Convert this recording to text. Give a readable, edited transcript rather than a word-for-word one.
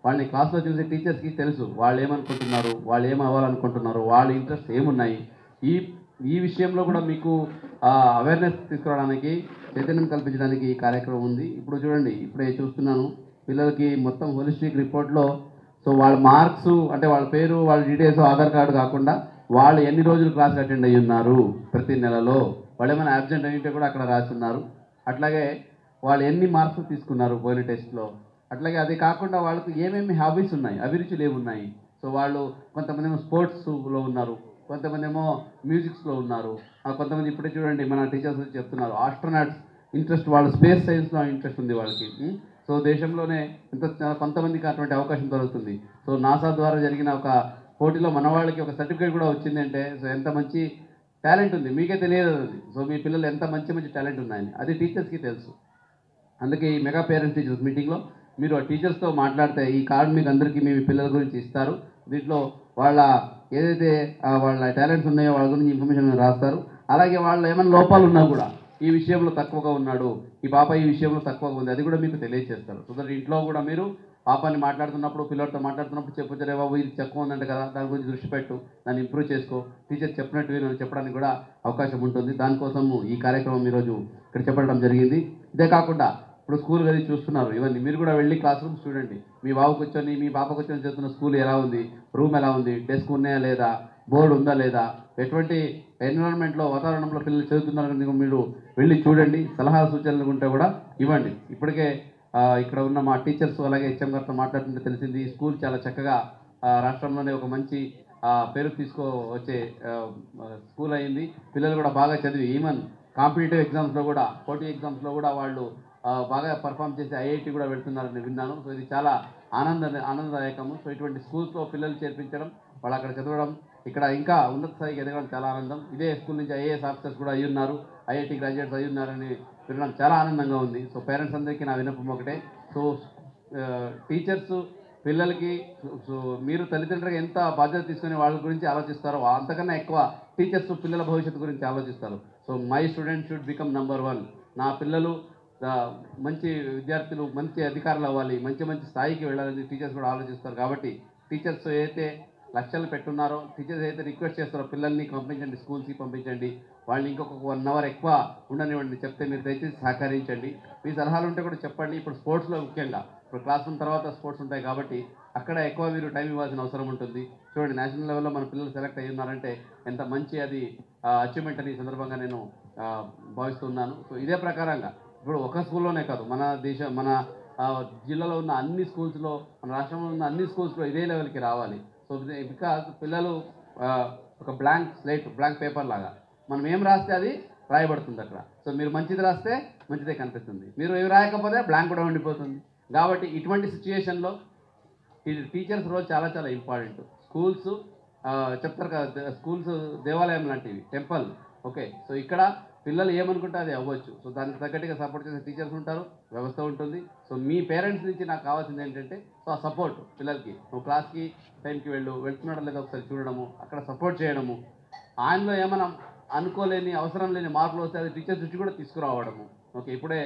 వాళ్ళని క్లాస్లో చూసే టీచర్స్కి తెలుసు వాళ్ళు ఏమనుకుంటున్నారు, వాళ్ళు ఏం అవ్వాలనుకుంటున్నారు, వాళ్ళ ఇంట్రెస్ట్ ఏమున్నాయి. ఈ ఈ విషయంలో కూడా మీకు అవేర్నెస్ తీసుకురావడానికి, చైతన్యం కల్పించడానికి ఈ కార్యక్రమం ఉంది. ఇప్పుడు చూడండి, ఇప్పుడే చూస్తున్నాను పిల్లలకి మొత్తం హోలిస్టిక్ రిపోర్ట్లో సో వాళ్ళ మార్క్స్ అంటే వాళ్ళ పేరు, వాళ్ళ డీటెయిల్స్, ఆధార్ కార్డు కాకుండా వాళ్ళు ఎన్ని రోజులు క్లాస్ అటెండ్ అయ్యి ఉన్నారు ప్రతి నెలలో, వాళ్ళు ఏమైనా అబ్సెంట్ అయ్యింటే కూడా అక్కడ రాస్తున్నారు. అట్లాగే వాళ్ళు ఎన్ని మార్క్స్ తీసుకున్నారు పోయిన టెస్ట్లో. అట్లాగే అది కాకుండా వాళ్ళకు ఏమేమి హాబీస్ ఉన్నాయి, అభిరుచులు ఏమున్నాయి. సో వాళ్ళు కొంతమంది ఏమో స్పోర్ట్స్లో ఉన్నారు, కొంతమంది ఏమో మ్యూజిక్స్లో ఉన్నారు, కొంతమంది ఇప్పుడే చూడండి మన టీచర్స్ చెప్తున్నారు ఆస్ట్రోనాట్స్ ఇంట్రెస్ట్, వాళ్ళ స్పేస్ సైన్స్లో ఇంట్రెస్ట్ ఉంది వాళ్ళకి. సో దేశంలోనే కొంతమందికి అటువంటి అవకాశం దొరుకుతుంది. సో నాసా ద్వారా జరిగిన ఒక పోటీలో మన వాళ్ళకి ఒక సర్టిఫికేట్ కూడా వచ్చిందంటే సో ఎంత మంచి టాలెంట్ ఉంది, మీకే తెలియదు అది. సో మీ పిల్లలు ఎంత మంచి మంచి టాలెంట్ ఉన్నాయని అది టీచర్స్కి తెలుసు. అందుకే ఈ మెగా పేరెంట్స్ టీచర్స్ మీటింగ్లో మీరు ఆ టీచర్స్తో మాట్లాడితే ఈ కార్డు మీకు అందరికీ మీ పిల్లల గురించి ఇస్తారు. దీంట్లో వాళ్ళ ఏదైతే వాళ్ళ టాలెంట్స్ ఉన్నాయో వాళ్ళ గురించి ఇన్ఫర్మేషన్ రాస్తారు. అలాగే వాళ్ళు ఏమైనా లోపాలు ఉన్నా కూడా ఈ విషయంలో తక్కువగా ఉన్నాడు, ఈ పాప ఈ విషయంలో తక్కువగా ఉంది, అది కూడా మీకు తెలియజేస్తారు. సో దట్ ఇంట్లో కూడా మీరు పాపాన్ని మాట్లాడుతున్నప్పుడు, పిల్లలతో మాట్లాడుతున్నప్పుడు చెప్పొచ్చు, రే బాబు ఇది తక్కువ ఉందంటే కదా, దాని గురించి దృష్టి పెట్టు, దాన్ని ఇంప్రూవ్ చేసుకో, టీచర్ చెప్పినట్టు నేను చెప్పడానికి కూడా అవకాశం ఉంటుంది. దానికోసము ఈ కార్యక్రమం ఈరోజు ఇక్కడ చెప్పడం జరిగింది. ఇదే కాకుండా ఇప్పుడు స్కూల్ గది చూస్తున్నారు, ఇవన్నీ మీరు కూడా వెళ్ళి క్లాస్ రూమ్స్ చూడండి. మీ బాబు కూర్చొని, మీ పాప కూర్చొని చదువుతున్న స్కూల్ ఎలా ఉంది, రూమ్ ఎలా ఉంది, డెస్క్ ఉన్నాయా లేదా, బోర్డు ఉందా లేదా, ఎటువంటి ఎన్విరాన్మెంట్లో వాతావరణంలో పిల్లలు చదువుతున్నారని మీరు వెళ్ళి చూడండి. సలహా సూచనలు ఉంటే కూడా ఇవ్వండి. ఇప్పటికే ఇక్కడ ఉన్న మా టీచర్స్ అలాగే హెచ్ఎం గారితో మాట్లాడుతుంటే తెలిసింది ఈ స్కూల్ చాలా చక్కగా రాష్ట్రంలోనే ఒక మంచి పేరు తీసుకువచ్చే స్కూల్ అయింది. పిల్లలు కూడా బాగా చదివి ఈవెన్ కాంపిటేటివ్ ఎగ్జామ్స్లో కూడా, పోటీ ఎగ్జామ్స్లో కూడా వాళ్ళు బాగా పర్ఫామ్ చేసి ఐఐటి కూడా వెళ్తున్నారని విన్నాను. సో ఇది చాలా ఆనందదాయకము. సో ఇటువంటి స్కూల్స్లో పిల్లలు చేర్పించడం, వాళ్ళు అక్కడ చదవడం, ఇక్కడ ఇంకా ఉన్నత స్థాయికి ఎదగడం చాలా ఆనందం. ఇదే స్కూల్ నుంచి ఐఏఎస్ ఆఫీసర్స్ కూడా అయ్యి ఉన్నారు, ఐఐటి గ్రాడ్యుయేట్స్ అయ్యి ఉన్నారని వినడం చాలా ఆనందంగా ఉంది. సో పేరెంట్స్ అందరికీ నా విన్నపం ఒకటే, సో టీచర్స్ పిల్లలకి సో మీరు తల్లిదండ్రులుగా ఎంత బాధ్యత తీసుకుని వాళ్ళ గురించి ఆలోచిస్తారో అంతకన్నా ఎక్కువ టీచర్స్ పిల్లల భవిష్యత్తు గురించి ఆలోచిస్తారు. So my student should become number 1. నా పిల్లలు మంచి విద్యార్థులు, మంచి అధికారులు అవ్వాలి, మంచి మంచి స్థాయికి వెళ్ళాలని టీచర్స్ కూడా ఆలోచిస్తారు. కాబట్టి టీచర్స్ ఏదైతే లక్ష్యాలు పెట్టున్నారో, టీచర్స్ అయితే రిక్వెస్ట్ చేస్తారో పిల్లల్ని పంపించండి, స్కూల్స్కి పంపించండి, వాళ్ళని ఇంకొక 1 అవర్ ఎక్కువ ఉండనివ్వండి చెప్తే మీరు దయచేసి సహకరించండి. మీ సలహాలు ఉంటే కూడా చెప్పండి. ఇప్పుడు స్పోర్ట్స్లో ముఖ్యంగా ఇప్పుడు క్లాస్ రూమ్ తర్వాత స్పోర్ట్స్ ఉంటాయి కాబట్టి అక్కడ ఎక్కువ మీరు టైం ఇవ్వాల్సిన అవసరం ఉంటుంది. చూడండి నేషనల్ లెవెల్లో మన పిల్లలు సెలెక్ట్ అయ్యి ఉన్నారంటే ఎంత మంచి అది అచీవ్మెంట్ అని ఈ సందర్భంగా నేను భావిస్తున్నాను. సో ఇదే ప్రకారంగా ఇప్పుడు ఒక స్కూల్లోనే కాదు, మన జిల్లాలో ఉన్న అన్ని స్కూల్స్లో, మన రాష్ట్రంలో ఉన్న అన్ని స్కూల్స్లో ఇదే లెవెల్కి రావాలి. సో బికాజ్ పిల్లలు ఒక బ్లాంక్ స్లేట్, బ్లాంక్ పేపర్ లాగా మనం ఏం రాస్తే అది రాయబడుతుంది అక్కడ. సో మీరు మంచిది రాస్తే మంచిదే కనిపిస్తుంది, మీరు ఏమి రాయకపోతే బ్లాంక్ కూడా ఉండిపోతుంది. కాబట్టి ఇటువంటి సిచ్యుయేషన్లో టీచర్స్ రోల్ చాలా చాలా ఇంపార్టెంట్. స్కూల్స్ చెప్తారు కదా, స్కూల్స్ దేవాలయం లాంటివి, టెంపుల్. ఓకే, సో ఇక్కడ పిల్లలు ఏమనుకుంటే అది అవ్వచ్చు. సో దానికి తగ్గట్టుగా సపోర్ట్ చేసే టీచర్స్ ఉంటారు, వ్యవస్థ ఉంటుంది. సో మీ పేరెంట్స్ నుంచి నాకు కావాల్సింది ఏంటంటే సో ఆ సపోర్ట్ పిల్లలకి, నువ్వు క్లాస్కి టైంకి వెళ్తున్నాడో లేదో ఒకసారి చూడడము, అక్కడ సపోర్ట్ చేయడము, ఆయనలో ఏమైనా అనుకోలేని అవసరం లేని మార్పులు వస్తే అది టీచర్స్ నుంచి కూడా తీసుకురావడము. ఓకే, ఇప్పుడే